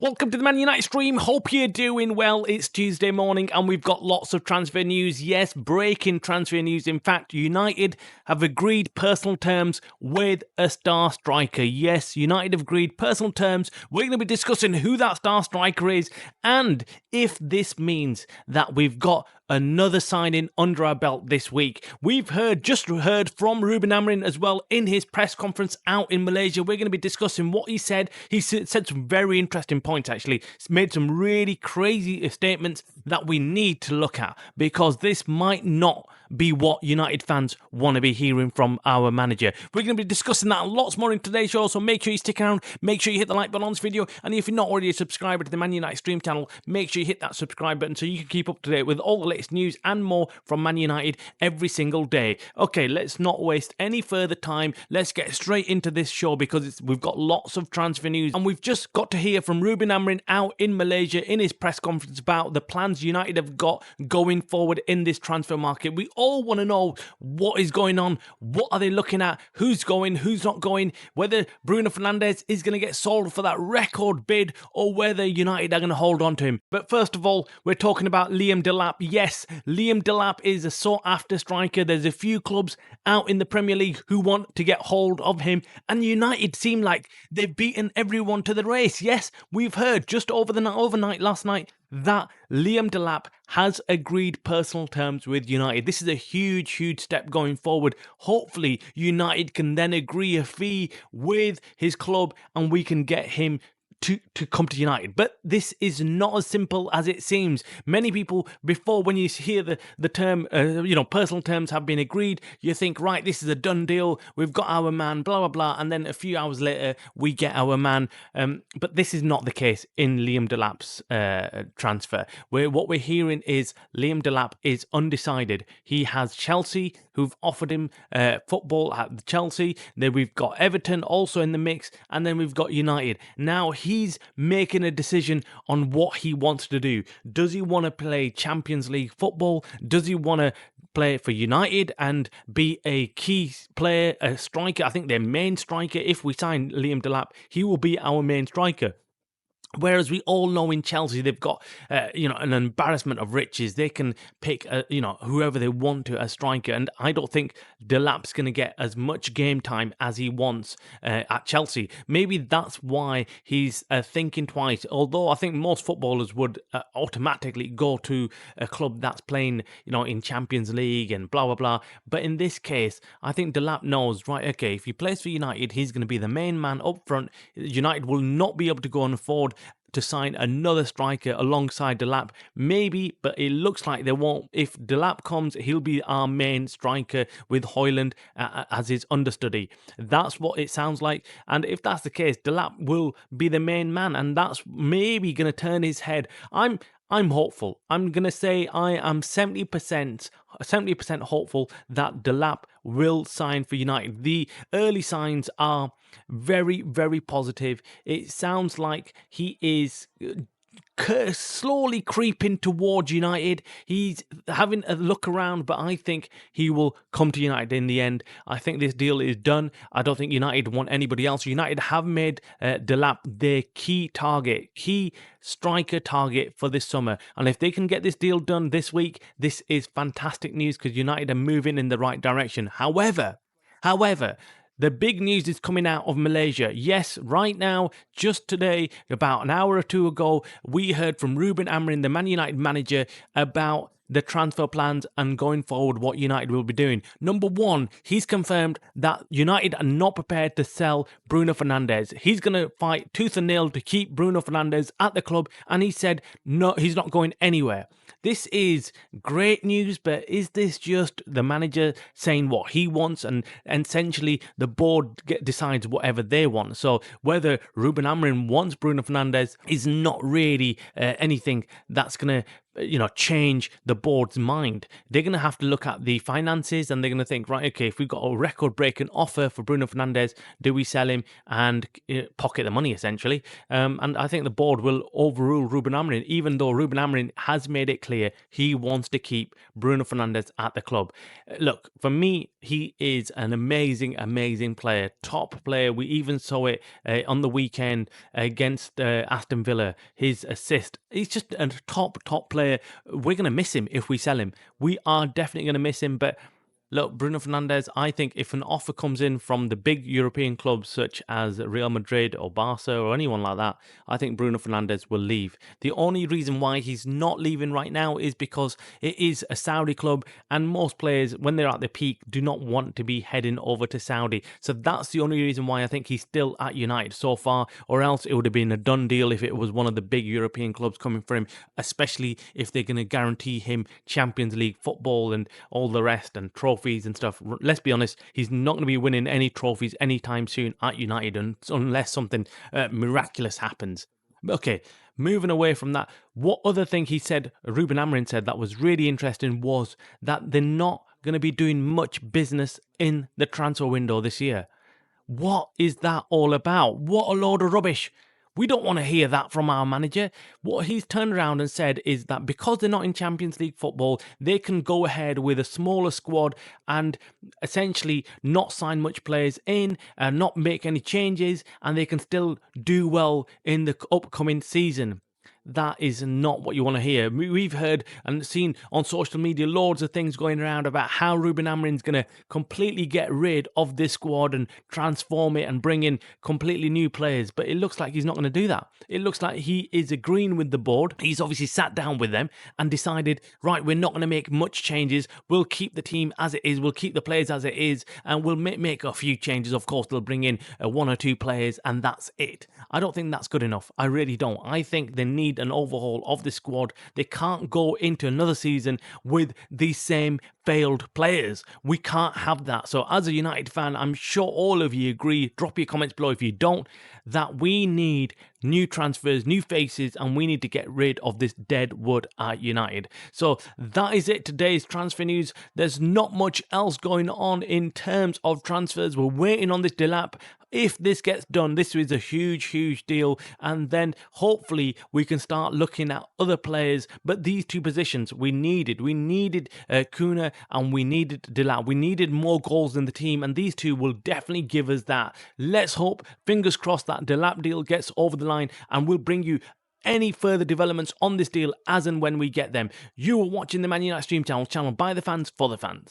Welcome to the Man United stream. Hope you're doing well. It's Tuesday morning and we've got lots of transfer news. Yes, breaking transfer news. In fact, United have agreed personal terms with a star striker. Yes, United have agreed personal terms. We're going to be discussing who that star striker is and if this means that we've got another signing under our belt this week. We've just heard from Ruben Amorim as well in his press conference out in Malaysia. We're going to be discussing what he said. He said some very interesting points, actually. He's made some really crazy statements that we need to look at because this might not be what United fans want to be hearing from our manager. We're going to be discussing that and lots more in today's show, so make sure you stick around, make sure you hit the like button on this video, and if you're not already a subscriber to the Man United stream channel, make sure you hit that subscribe button so you can keep up to date with all the latest news and more from Man United every single day. Okay, let's not waste any further time. Let's get straight into this show because we've got lots of transfer news, and we've just got to hear from Ruben Amorim out in Malaysia in his press conference about the plans United have got going forward in this transfer market. We all want to know what is going on, what are they looking at, who's going, who's not going, whether Bruno Fernandes is going to get sold for that record bid or whether United are going to hold on to him. But first of all, we're talking about Liam Delap. Yes, Liam Delap is a sought-after striker. There's a few clubs out in the Premier League who want to get hold of him, and United seem like they've beaten everyone to the race. Yes, we've heard just overnight last night that Liam Delap has agreed personal terms with United. This is a huge step going forward. Hopefully, United can then agree a fee with his club and we can get him to come to United. But this is not as simple as it seems. Many people, before, when you hear the term, personal terms have been agreed, you think, right, this is a done deal. We've got our man, blah, blah, blah. And then a few hours later, we get our man. But this is not the case in Liam Delap's transfer. What we're hearing is Liam Delap is undecided. He has Chelsea who've offered him football at Chelsea. Then we've got Everton also in the mix. And then we've got United. Now he's making a decision on what he wants to do. Does he want to play Champions League football? Does he want to play for United and be a key player, a striker? I think their main striker, if we sign Liam Delap, he will be our main striker. Whereas we all know in Chelsea, they've got, an embarrassment of riches. They can pick, whoever they want to as striker. And I don't think Delap's going to get as much game time as he wants at Chelsea. Maybe that's why he's thinking twice. Although I think most footballers would automatically go to a club that's playing, in Champions League and blah, blah, blah. But in this case, I think Delap knows, right, okay, if he plays for United, he's going to be the main man up front. United will not be able to go and afford to sign another striker alongside Delap. Maybe, but it looks like they won't. If Delap comes, he'll be our main striker with Højlund as his understudy. That's what it sounds like. And if that's the case, Delap will be the main man, and that's maybe going to turn his head. I'm hopeful. I'm going to say I am 70% hopeful that Delap will sign for United. The early signs are very, very positive. It sounds like he is slowly creeping towards United. He's having a look around, but I think he will come to United in the end. I think this deal is done. I don't think United want anybody else. United have made Delap their key striker target for this summer. And if they can get this deal done this week, this is fantastic news because United are moving in the right direction. However, the big news is coming out of Malaysia. Yes, right now, just today, about an hour or two ago, we heard from Ruben Amorim, the Man United manager, about the transfer plans and going forward what United will be doing. Number one, he's confirmed that United are not prepared to sell Bruno Fernandes. He's going to fight tooth and nail to keep Bruno Fernandes at the club, and he said no, he's not going anywhere. This is great news, but is this just the manager saying what he wants and essentially the board decides whatever they want? So whether Ruben Amorim wants Bruno Fernandes is not really anything that's going to change the board's mind. They're going to have to look at the finances, and they're going to think, right, okay, if we've got a record-breaking offer for Bruno Fernandes, do we sell him and pocket the money, essentially? And I think the board will overrule Ruben Amorim, even though Ruben Amorim has made it clear he wants to keep Bruno Fernandes at the club. Look, for me, he is an amazing, amazing player, top player. We even saw it on the weekend against Aston Villa, his assist. He's just a top player. We're going to miss him if we sell him. We are definitely going to miss him, but look, Bruno Fernandes, I think if an offer comes in from the big European clubs such as Real Madrid or Barca or anyone like that, I think Bruno Fernandes will leave. The only reason why he's not leaving right now is because it is a Saudi club, and most players, when they're at their peak, do not want to be heading over to Saudi. So that's the only reason why I think he's still at United so far, or else it would have been a done deal if it was one of the big European clubs coming for him, especially if they're going to guarantee him Champions League football and all the rest and trophies and stuff. Let's be honest, he's not going to be winning any trophies anytime soon at United unless something miraculous happens. Okay, moving away from that, what other thing he said, Ruben Amorim said, that was really interesting was that they're not going to be doing much business in the transfer window this year. What is that all about? What a load of rubbish. We don't want to hear that from our manager. What he's turned around and said is that because they're not in Champions League football, they can go ahead with a smaller squad and essentially not sign much players in and not make any changes, and they can still do well in the upcoming season. That is not what you want to hear. We've heard and seen on social media loads of things going around about how Ruben Amorim's going to completely get rid of this squad and transform it and bring in completely new players. But it looks like he's not going to do that. It looks like he is agreeing with the board. He's obviously sat down with them and decided, right, we're not going to make much changes. We'll keep the team as it is. We'll keep the players as it is. And we'll make a few changes. Of course, they'll bring in one or two players and that's it. I don't think that's good enough. I really don't. I think they need an overhaul of the squad. They can't go into another season with the same failed players. We can't have that. So as a United fan, I'm sure all of you agree, drop your comments below if you don't, that we need new transfers, new faces, and we need to get rid of this dead wood at United. So that is it, today's transfer news. There's not much else going on in terms of transfers. We're waiting on this Delap. If this gets done, this is a huge deal, and then hopefully we can start looking at other players. But these two positions we needed Kuna and we needed Delap. We needed more goals in the team, and these two will definitely give us that. Let's hope, fingers crossed, that Delap deal gets over the line, and we'll bring you any further developments on this deal as and when we get them. You are watching the Man United Stream channel by the fans for the fans.